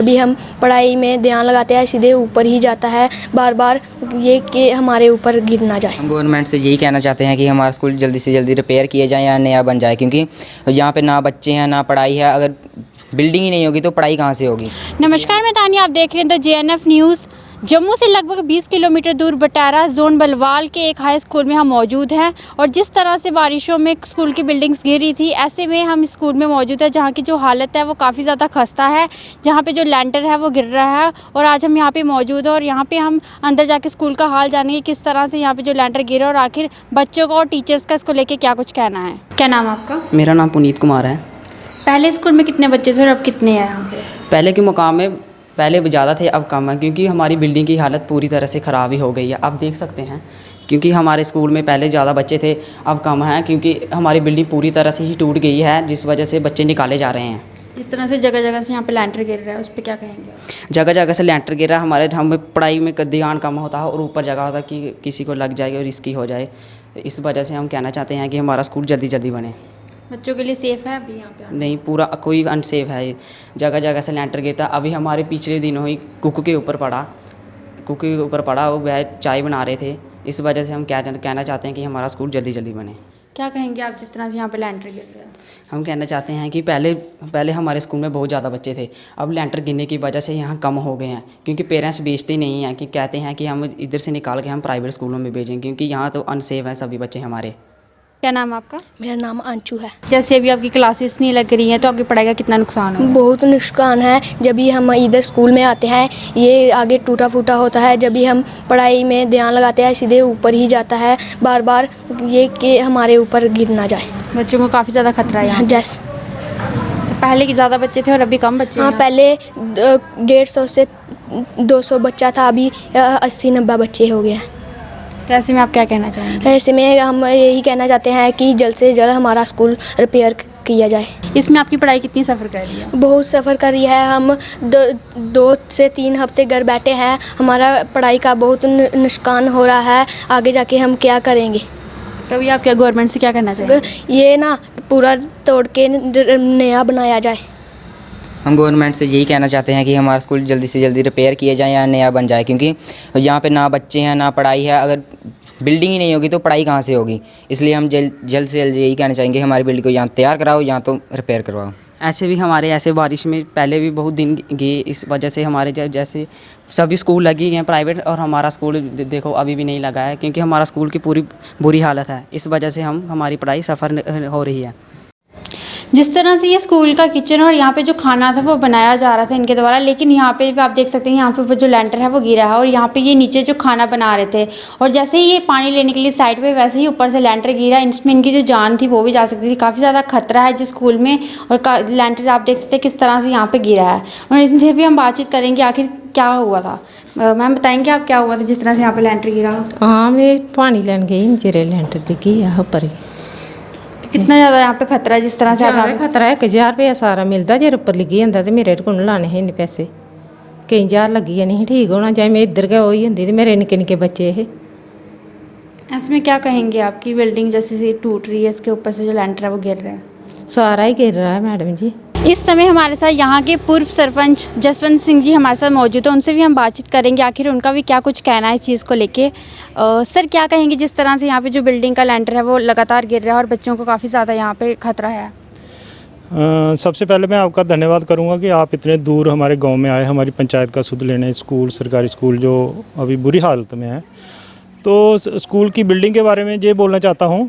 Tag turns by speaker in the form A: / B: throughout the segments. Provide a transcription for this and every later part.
A: अभी हम पढ़ाई में ध्यान लगाते हैं सीधे ऊपर ही जाता है, बार बार ये कि हमारे ऊपर गिर ना जाए।
B: हम गवर्नमेंट से यही कहना चाहते हैं कि हमारा स्कूल जल्दी से जल्दी रिपेयर किए जाए या नया बन जाए, क्योंकि यहाँ पे ना बच्चे हैं ना पढ़ाई है। अगर बिल्डिंग ही नहीं होगी तो पढ़ाई कहाँ से होगी।
C: नमस्कार, मैं तानिया, आप देख रहे हैं द JNF न्यूज़। जम्मू से लगभग 20 किलोमीटर दूर बटारा जोन बलवाल के एक हाई स्कूल में हम मौजूद हैं और जिस तरह से बारिशों में स्कूल की बिल्डिंग्स गिरी थी, ऐसे में हम स्कूल में मौजूद है जहां की जो हालत है वो काफ़ी ज़्यादा खस्ता है, जहां पे जो लेंटर है वो गिर रहा है। और आज हम यहां पे मौजूद हैं और यहां पे हम अंदर जाके स्कूल का हाल जानेंगे, किस तरह से यहाँ पे जो लेंटर गिरा और आखिर बच्चों का और टीचर्स का इसको लेके क्या कुछ कहना है। क्या नाम है आपका?
D: मेरा नाम पुनीत कुमार है।
C: पहले स्कूल में कितने बच्चे थे और अब कितने हैं यहाँ पे?
D: पहले के मुकाम में पहले ज़्यादा थे, अब कम है, क्योंकि हमारी बिल्डिंग की हालत पूरी तरह से ख़राब ही हो गई है। आप देख सकते हैं, क्योंकि हमारे स्कूल में पहले ज़्यादा बच्चे थे, अब कम हैं, क्योंकि हमारी बिल्डिंग पूरी तरह से ही टूट गई है, जिस वजह से बच्चे निकाले जा रहे हैं।
C: इस तरह से जगह जगह से यहाँ पे लेंटर गिर रहा है, उस पर क्या कहेंगे?
D: जगह जगह से लेंटर गिर रहा है। हमें पढ़ाई में ध्यान कम होता है और ऊपर जगह होता है कि किसी को लग जाए और रिस्की हो जाए। इस वजह से हम कहना चाहते हैं कि हमारा स्कूल जल्दी जल्दी बने।
C: बच्चों के लिए सेफ़ है अभी यहाँ पे?
D: नहीं, पूरा कोई अनसेफ है। ये जगह जगह से लेंटर गिरता। अभी हमारे पिछले दिनों ही कुक के ऊपर पड़ा, वो वह चाय बना रहे थे। इस वजह से हम कहना चाहते हैं कि हमारा स्कूल जल्दी जल्दी बने।
C: क्या कहेंगे आप जिस तरह से यहाँ पे लेंटर गिर रहा है?
D: हम कहना चाहते हैं कि पहले हमारे स्कूल में बहुत ज़्यादा बच्चे थे, अब लेंटर गिरने की वजह से यहाँ कम हो गए हैं, क्योंकि पेरेंट्स भेजते नहीं हैं, कि कहते हैं कि हम इधर से निकाल के हम प्राइवेट स्कूलों में भेजें, क्योंकि यहाँ तो अनसेफ हैं सभी बच्चे हमारे।
C: क्या नाम है आपका?
A: मेरा नाम अंशु है।
C: जैसे अभी आपकी क्लासेस नहीं लग रही हैं तो आपकी पढ़ाई का कितना नुकसान हो?
A: बहुत नुकसान है। जब भी हम इधर स्कूल में आते हैं ये आगे टूटा फूटा होता है। जब भी हम पढ़ाई में ध्यान लगाते हैं सीधे ऊपर ही जाता है, बार बार ये कि हमारे ऊपर गिर ना जाए।
C: बच्चों को काफ़ी ज़्यादा खतरा है यहाँ?
A: जैस
C: तो पहले की ज़्यादा बच्चे थे और अभी कम बच्चे
A: हाँ,
C: हैं?
A: पहले 150 से 200 बच्चा था, अभी 80-90 बच्चे हो गए हैं।
C: तो ऐसे में आप क्या कहना चाहेंगे?
A: ऐसे में हम यही कहना चाहते हैं कि जल्द से जल्द हमारा स्कूल रिपेयर किया जाए।
C: इसमें आपकी पढ़ाई कितनी सफ़र कर रही है?
A: बहुत सफ़र कर रही है। हम 2 से 3 हफ्ते घर बैठे हैं। हमारा पढ़ाई का बहुत नुकसान हो रहा है। आगे जाके हम क्या करेंगे?
C: तो अभी आप क्या गवर्नमेंट से क्या करना चाहेंगे?
A: ये ना पूरा तोड़ के नया बनाया जाए।
B: हम गवर्नमेंट से यही कहना चाहते हैं कि हमारा स्कूल जल्दी से जल्दी रिपेयर किए जाए या नया बन जाए, क्योंकि यहाँ पे ना बच्चे हैं ना पढ़ाई है। अगर बिल्डिंग ही नहीं होगी तो पढ़ाई कहाँ से होगी। इसलिए हम जल्द से जल्द यही कहना चाहेंगे, हमारी बिल्डिंग को यहाँ तैयार कराओ या तो रिपेयर करवाओ।
D: ऐसे भी हमारे ऐसे बारिश में पहले भी बहुत दिन गए, इस वजह से हमारे जैसे सभी स्कूल लगी हैं प्राइवेट, और हमारा स्कूल देखो अभी भी नहीं लगा है, क्योंकि हमारा स्कूल की पूरी बुरी हालत है। इस वजह से हमारी पढ़ाई सफ़र हो रही है।
C: जिस तरह से ये स्कूल का किचन और यहाँ पे जो खाना था वो बनाया जा रहा था इनके द्वारा, लेकिन यहाँ पे आप देख सकते हैं यहाँ पे जो लेंटर है वो गिरा है और यहाँ पे ये नीचे जो खाना बना रहे थे और जैसे ही ये पानी लेने के लिए साइड पे, वैसे ही ऊपर से लेंटर गिरा। इसमें इनकी जो जान थी वो भी जा सकती थी। काफ़ी ज़्यादा खतरा है जिस स्कूल में, और लेंटर आप देख सकते हैं किस तरह से यहाँ पर गिरा है। और इनसे भी हम बातचीत करेंगे आखिर क्या हुआ था। मैम बताएंगे आप क्या हुआ था जिस तरह से यहाँ पर लेंटर गिरा?
E: हाँ, मैं पानी लेने गई, नीचे लेंटर डिगी यहाँ पर।
C: कितना ज़्यादा यहाँ पे खतरा है जिस तरह से आप?
E: खतरा है, 1000 रुपया सारा मिलता जे उपर लगी जाता तो मेरे को लाने हैं नहीं पैसे। कई 1000 लगी नहीं ठीक होना चाहिए। मैं इधर गया वही होंगी तो मेरे निके निके बच्चे है।
C: ऐसे में क्या कहेंगे? आपकी बिल्डिंग जैसे से टूट रही है, इसके ऊपर से जो लेंटर है वो गिर रहा है?
E: सारा ही गिर रहा है मैडम जी।
C: इस समय हमारे साथ यहाँ के पूर्व सरपंच जसवंत सिंह जी हमारे साथ मौजूद है। उनसे भी हम बातचीत करेंगे आखिर उनका भी क्या कुछ कहना है इस चीज़ को लेके। सर क्या कहेंगे जिस तरह से यहाँ पे जो बिल्डिंग का लेंटर है वो लगातार गिर रहा है और बच्चों को काफ़ी ज़्यादा यहाँ पे खतरा है?
F: सबसे पहले मैं आपका धन्यवाद करूंगा कि आप इतने दूर हमारे गांव में आए हमारी पंचायत का सुध लेने। स्कूल, सरकारी स्कूल जो अभी बुरी हालत में है, तो स्कूल की बिल्डिंग के बारे में ये बोलना चाहता हूं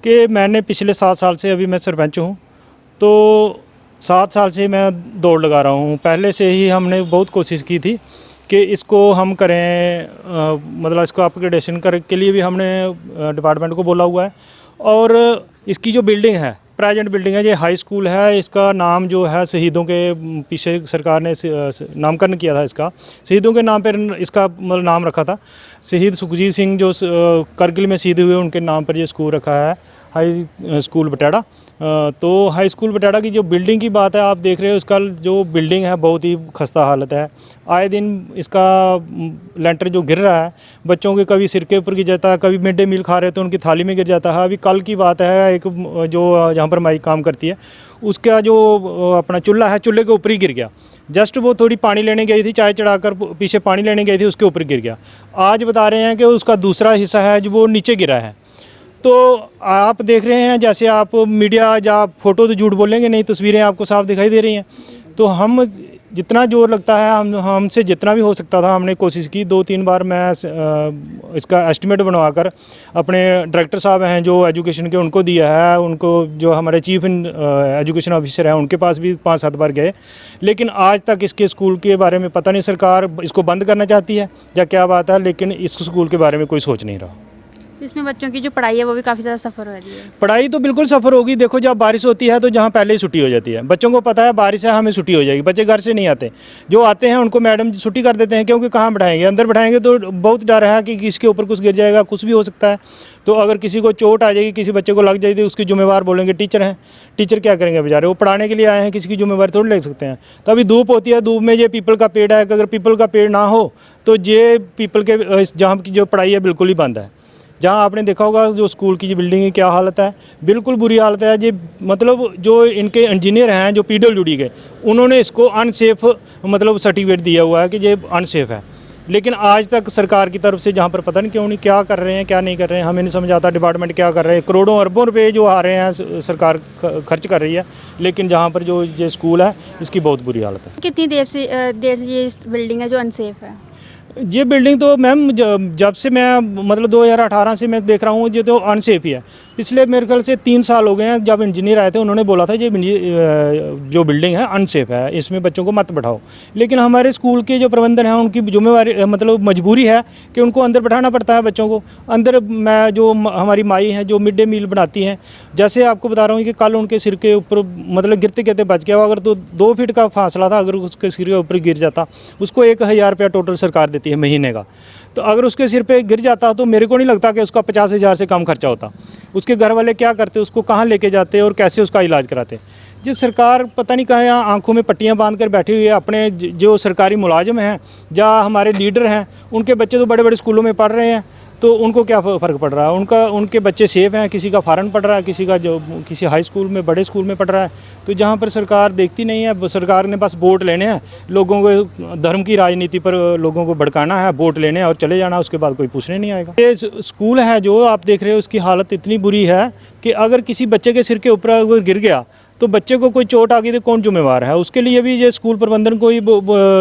F: कि मैंने पिछले 7 साल से, अभी मैं सरपंच हूं, तो 7 साल से मैं दौड़ लगा रहा हूं। पहले से ही हमने बहुत कोशिश की थी कि इसको हम करें, मतलब इसको अपग्रेडेशन के लिए भी हमने डिपार्टमेंट को बोला हुआ है। और इसकी जो बिल्डिंग है, प्रेजेंट बिल्डिंग है, ये हाई स्कूल है। इसका नाम जो है शहीदों के, पीछे सरकार ने नामकरण किया था इसका, शहीदों के नाम पर इसका मतलब नाम रखा था। शहीद सुखजीत सिंह जो करगिल में शहीद हुए, उनके नाम पर ये स्कूल रखा है, हाई स्कूल बटाड़ा। तो हाई स्कूल बटाड़ा की जो बिल्डिंग की बात है, आप देख रहे हो इसका जो बिल्डिंग है बहुत ही खस्ता हालत है। आए दिन इसका लेंटर जो गिर रहा है, बच्चों के कभी सिर के ऊपर गिर जाता है, कभी मिड डे मील खा रहे तो उनकी थाली में गिर जाता है। अभी कल की बात है, एक जो जहाँ पर माई काम करती है उसका जो अपना चूल्हा है, चूल्हे के ऊपर ही गिर गया। जस्ट वो थोड़ी पानी लेने गई थी, चाय चढ़ाकर पीछे पानी लेने गई थी, उसके ऊपर गिर गया। आज बता रहे हैं कि उसका दूसरा हिस्सा है जो वो नीचे गिरा है। तो आप देख रहे हैं, जैसे आप मीडिया या फ़ोटो तो झूठ बोलेंगे नहीं, तस्वीरें आपको साफ दिखाई दे रही हैं। तो हम जितना जोर लगता है, हमसे जितना भी हो सकता था हमने कोशिश की। 2-3 बार मैं इसका एस्टिमेट बनवाकर अपने डायरेक्टर साहब हैं जो एजुकेशन के, उनको दिया है, उनको जो हमारे चीफ एजुकेशन ऑफिसर हैं उनके पास भी 5-7 बार गए, लेकिन आज तक इसके स्कूल के बारे में पता नहीं, सरकार इसको बंद करना चाहती है या क्या बात है, लेकिन इस स्कूल के बारे में कोई सोच नहीं रहा।
C: इसमें बच्चों की जो पढ़ाई है वो भी काफ़ी ज़्यादा सफ़र हो रही है।
F: पढ़ाई तो बिल्कुल सफ़र होगी। देखो, जब बारिश होती है तो जहाँ पहले ही छुट्टी हो जाती है, बच्चों को पता है बारिश है हमें छुट्टी हो जाएगी, बच्चे घर से नहीं आते। जो आते हैं उनको मैडम छुट्टी कर देते हैं, क्योंकि कहाँ बैठाएंगे, अंदर बैठाएंगे तो बहुत डर है कि किसके ऊपर कुछ गिर जाएगा, कुछ भी हो सकता है। तो अगर किसी को चोट आ जाएगी, किसी बच्चे को लग जाएगी, उसकी जिम्मेवार बोलेंगे टीचर हैं। टीचर क्या करेंगे बेचारे, वो पढ़ाने के लिए आए हैं, किसी की जिम्मेवारी थोड़ी ले सकते हैं। तो अभी धूप होती है, धूप में ये पीपल का पेड़ है, अगर पीपल का पेड़ ना हो तो ये पीपल के जहाँ की जो पढ़ाई है बिल्कुल ही बंद है। जहाँ आपने देखा होगा जो स्कूल की जो बिल्डिंग की क्या हालत है, बिल्कुल बुरी हालत है। ये मतलब जो इनके इंजीनियर हैं जो PWD के, उन्होंने इसको अनसेफ मतलब सर्टिफिकेट दिया हुआ है कि ये अनसेफ है। लेकिन आज तक सरकार की तरफ से जहाँ पर पता नहीं क्यों नहीं, क्या कर रहे हैं क्या नहीं कर रहे हैं, हमें नहीं समझ आता। डिपार्टमेंट क्या कर रहे हैं, करोड़ों अरबों रुपए जो आ रहे हैं सरकार खर्च कर रही है, लेकिन जहाँ पर जो ये स्कूल है इसकी बहुत बुरी हालत है।
C: कितनी देर से ये इस बिल्डिंग है जो अनसेफ है?
F: ये बिल्डिंग तो मैम जब से मैं मतलब 2018 से मैं देख रहा हूँ, ये तो अनसेफ ही है। पिछले मेरे ख्याल से 3 साल हो गए हैं, जब इंजीनियर आए थे उन्होंने बोला था ये जो बिल्डिंग है अनसेफ है, इसमें बच्चों को मत बैठाओ। लेकिन हमारे स्कूल के जो प्रबंधन हैं उनकी जिम्मेवारी मतलब मजबूरी है कि उनको अंदर बैठाना पड़ता है बच्चों को अंदर। मैं जो हमारी माई हैं जो मिड डे मील बनाती हैं, जैसे आपको बता रहा हूँ कि कल उनके सिर के ऊपर मतलब गिरते गिरते बच गया। अगर तो 2 फीट का फासला था, अगर उसके सिर के ऊपर गिर जाता, उसको 1000 रुपया टोटल सरकार देती है महीने का। तो अगर उसके सिर पे गिर जाता तो मेरे को नहीं लगता कि उसका 50,000 से कम खर्चा होता। उसके घर वाले क्या करते, उसको कहाँ लेके जाते और कैसे उसका इलाज कराते। ये सरकार पता नहीं कहाँ यहाँ आंखों में पट्टियाँ बांध कर बैठी हुई है। अपने जो सरकारी मुलाजिम हैं या हमारे लीडर हैं, उनके बच्चे तो बड़े बड़े स्कूलों में पढ़ रहे हैं, तो उनको क्या फ़र्क पड़ रहा है। उनके बच्चे सेफ हैं, किसी का फॉरेन पढ़ रहा है, किसी का जो किसी हाई स्कूल में बड़े स्कूल में पढ़ रहा है। तो जहाँ पर सरकार देखती नहीं है, सरकार ने बस वोट लेने हैं, लोगों को धर्म की राजनीति पर लोगों को भड़काना है, वोट लेने और चले जाना, उसके बाद कोई पूछने नहीं आएगा। ये स्कूल है जो आप देख रहे हो, उसकी हालत इतनी बुरी है कि अगर किसी बच्चे के सिर के ऊपर अगर गिर गया तो बच्चे को कोई चोट आ गई तो कौन जिम्मेवार है? उसके लिए भी ये स्कूल प्रबंधन को ही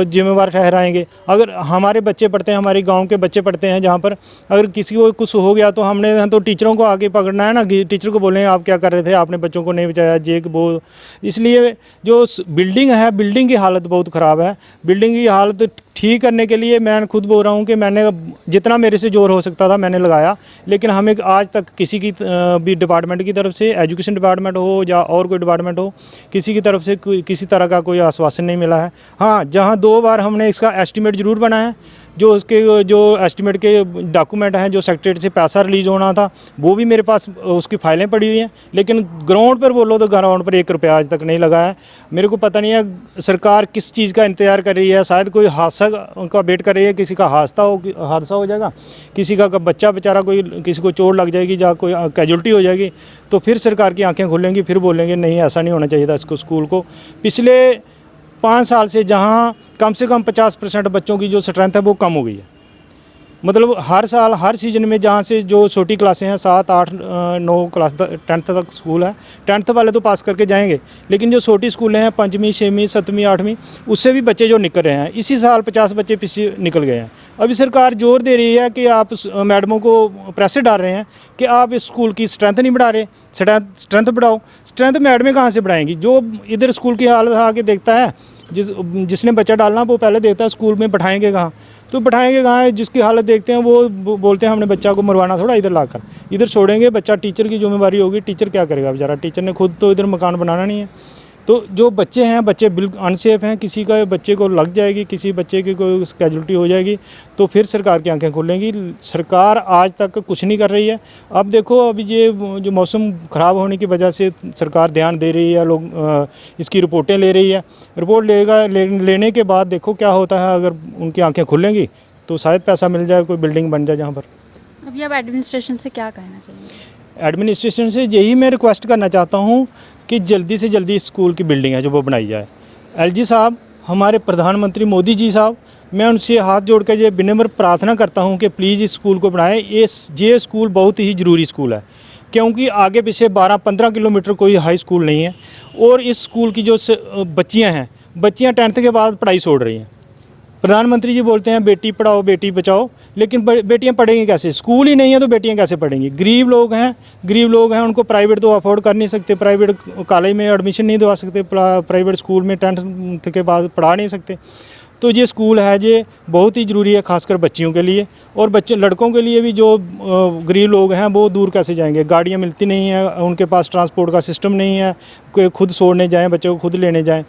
F: जिम्मेवार ठहराएंगे। अगर हमारे बच्चे पढ़ते हैं, हमारे गांव के बच्चे पढ़ते हैं, जहाँ पर अगर किसी को कुछ हो गया तो हमने तो टीचरों को आगे पकड़ना है ना, टीचर को बोलें आप क्या कर रहे थे, आपने बच्चों को नहीं बचाया, ये वो। इसलिए जो बिल्डिंग है, बिल्डिंग की हालत बहुत ख़राब है। बिल्डिंग की हालत ठीक करने के लिए मैं खुद बोल रहा हूँ कि मैंने जितना मेरे से जोर हो सकता था मैंने लगाया, लेकिन हमें आज तक किसी की भी डिपार्टमेंट की तरफ से, एजुकेशन डिपार्टमेंट हो या और कोई डिपार्टमेंट हो, किसी की तरफ से किसी तरह का कोई आश्वासन नहीं मिला है। हाँ, जहाँ 2 बार हमने इसका एस्टिमेट ज़रूर बनाया, जो उसके जो एस्टिमेट के डॉक्यूमेंट हैं, जो सेक्रेटरी से पैसा रिलीज़ होना था, वो भी मेरे पास उसकी फाइलें पड़ी हुई हैं। लेकिन ग्राउंड पर बोलो तो ग्राउंड पर 1 रुपया आज तक नहीं लगा है। मेरे को पता नहीं है सरकार किस चीज़ का इंतज़ार कर रही है। शायद कोई हादसा उनका वेट कर रही है, किसी का हादसा हो जाएगा, किसी का बच्चा बेचारा कोई, किसी को चोट लग जाएगी या कोई कैजुअल्टी हो जाएगी, तो फिर सरकार की आंखें खुलेंगी, फिर बोलेंगे नहीं ऐसा नहीं होना चाहिए था इसको स्कूल को। पिछले 5 साल से जहाँ कम से कम 50% बच्चों की जो स्ट्रेंथ है वो कम हो गई है। मतलब हर साल हर सीजन में जहाँ से जो छोटी क्लासें हैं 7, 8, 9 क्लास 10th तक स्कूल है, 10th वाले तो पास करके जाएंगे, लेकिन जो छोटी स्कूलें हैं 5वीं 6वीं 7वीं 8वीं, उससे भी बच्चे जो निकल रहे हैं, इसी साल 50 बच्चे पीछे निकल गए हैं। अभी सरकार जोर दे रही है कि आप मैडमों को प्रेशर डाल रहे हैं कि आप इस स्कूल की स्ट्रेंथ नहीं बढ़ा रहे, स्ट्रेंथ बढ़ाओ। स्ट्रेंथ मैडमें कहाँ से बढ़ाएंगी? जो इधर स्कूल की हालत आके देखता है, जिसने बच्चा डालना वो पहले देखता है स्कूल में बैठाएंगे कहाँ, तो बैठाएंगे कहाँ? जिसकी हालत देखते हैं वो बोलते हैं हमने बच्चा को मरवाना थोड़ा, इधर लाकर इधर छोड़ेंगे, बच्चा टीचर की जिम्मेवारी होगी। टीचर क्या करेगा बेचारा? टीचर ने खुद तो इधर मकान बनाना नहीं है। तो जो बच्चे हैं, बच्चे बिल्कुल अनसेफ हैं। किसी का बच्चे को लग जाएगी, किसी बच्चे की कोई कैजुअल्टी हो जाएगी, तो फिर सरकार की आंखें खुलेंगी। सरकार आज तक कुछ नहीं कर रही है। अब देखो, अभी ये जो मौसम ख़राब होने की वजह से सरकार ध्यान दे रही है, लोग इसकी रिपोर्टें ले रही है। रिपोर्ट लेने के बाद देखो क्या होता है। अगर उनकी आंखें खुलेंगी तो शायद पैसा मिल जाए, कोई बिल्डिंग बन जाए जहाँ पर।
C: अभी आप एडमिनिस्ट्रेशन से क्या कहना चाहिए?
F: एडमिनिस्ट्रेशन से यही मैं रिक्वेस्ट करना चाहता हूँ कि जल्दी से जल्दी स्कूल की बिल्डिंग है जो वो बनाई जाए। एलजी साहब, हमारे प्रधानमंत्री मोदी जी साहब, मैं उनसे हाथ जोड़ कर ये विनम्र प्रार्थना करता हूँ कि प्लीज़ इस स्कूल को बढ़ाएं। ये स्कूल बहुत ही ज़रूरी स्कूल है, क्योंकि आगे पीछे 12-15 किलोमीटर कोई हाई स्कूल नहीं है। और इस स्कूल की जो बच्चियाँ 10th के बाद पढ़ाई छोड़ रही हैं। प्रधानमंत्री जी बोलते हैं बेटी पढ़ाओ बेटी बचाओ, लेकिन बेटियां पढ़ेंगी कैसे? स्कूल ही नहीं है तो बेटियां कैसे पढ़ेंगी? गरीब लोग हैं, उनको प्राइवेट तो अफोर्ड कर नहीं सकते, प्राइवेट कॉलेज में एडमिशन नहीं दिवा सकते, प्राइवेट स्कूल में 10th के बाद पढ़ा नहीं सकते। तो ये स्कूल है, ये बहुत ही ज़रूरी है, खासकर बच्चियों के लिए। और लड़कों के लिए भी जो गरीब लोग हैं वो दूर कैसे जाएंगे? गाड़ियाँ मिलती नहीं हैं, उनके पास ट्रांसपोर्ट का सिस्टम नहीं है, कोई खुद छोड़ने जाएँ, बच्चों को खुद लेने जाएँ।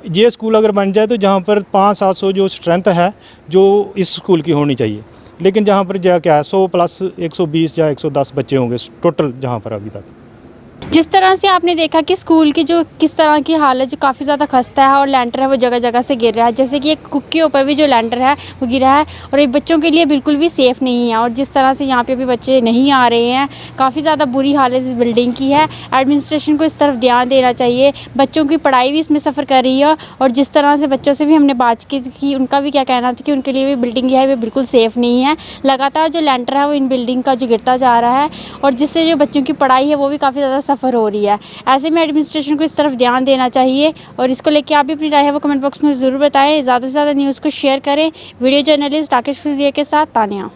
F: ये स्कूल अगर बन जाए तो जहाँ पर 500-700 जो स्ट्रेंथ है जो इस स्कूल की होनी चाहिए, लेकिन जहाँ पर क्या है 100 प्लस 120 या 110 बच्चे होंगे टोटल जहाँ पर अभी तक।
C: जिस तरह से आपने देखा कि स्कूल की जो किस तरह की हालत जो काफ़ी ज़्यादा खस्ता है और लेंटर है वो जगह जगह से गिर रहा है, जैसे कि एक कुक के ऊपर भी जो लेंटर है वो गिरा है और ये बच्चों के लिए बिल्कुल भी सेफ़ नहीं है। और जिस तरह से यहाँ पे भी बच्चे नहीं आ रहे हैं, काफ़ी ज़्यादा बुरी हालत इस बिल्डिंग की है। एडमिनिस्ट्रेशन को इस तरफ ध्यान देना चाहिए, बच्चों की पढ़ाई भी इसमें सफ़र कर रही है। और जिस तरह से बच्चों से भी हमने बात की थी, उनका भी क्या कहना था कि उनके लिए भी बिल्डिंग है वो बिल्कुल सेफ़ नहीं है। लगातार जो लेंटर है वो इन बिल्डिंग का जो गिरता जा रहा है और जिससे जो बच्चों की पढ़ाई है वो भी काफ़ी ज़्यादा सफ़र हो रही है। ऐसे में एडमिनिस्ट्रेशन को इस तरफ ध्यान देना चाहिए और इसको लेके आप भी अपनी राय है वो कमेंट बॉक्स में ज़रूर बताएं। ज़्यादा से ज़्यादा न्यूज़ को शेयर करें। वीडियो जर्नलिस्ट राकेश खुजिया के साथ तानिया।